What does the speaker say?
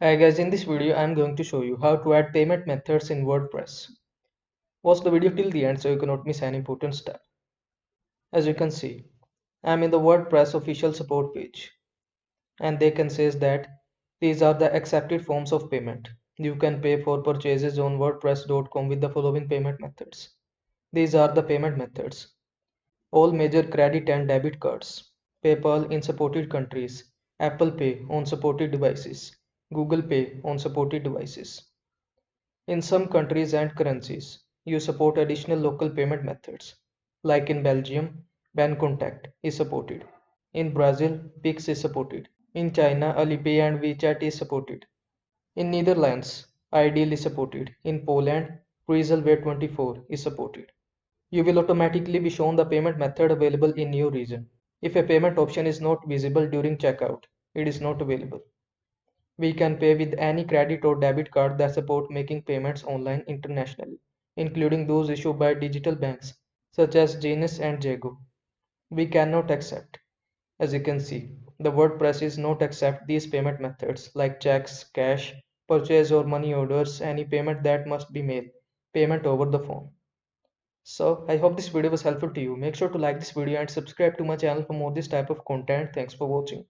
Hi guys, in this video I am going to show you how to add payment methods in WordPress. Watch the video till the end so you cannot miss any important step. As you can see, I am in the WordPress official support page and they can say that these are the accepted forms of payment. You can pay for purchases on wordpress.com with the following payment methods. These are the payment methods. All major credit and debit cards, PayPal in supported countries, Apple Pay on supported devices, Google Pay on supported devices. In some countries and currencies, you support additional local payment methods. Like in Belgium, Bancontact is supported. In Brazil, Pix is supported. In China, Alipay and WeChat is supported. In Netherlands, Ideal is supported. In Poland, Freezelware24 is supported. You will automatically be shown the payment method available in your region. If a payment option is not visible during checkout, it is not available. We can pay with any credit or debit card that support making payments online internationally, including those issued by digital banks such as Genius and Jago. We cannot accept. As you can see, the WordPress is not accept these payment methods like checks, cash, purchase or money orders, any payment that must be made, payment over the phone. So I hope this video was helpful to you. Make sure to like this video and subscribe to my channel for more this type of content. Thanks for watching.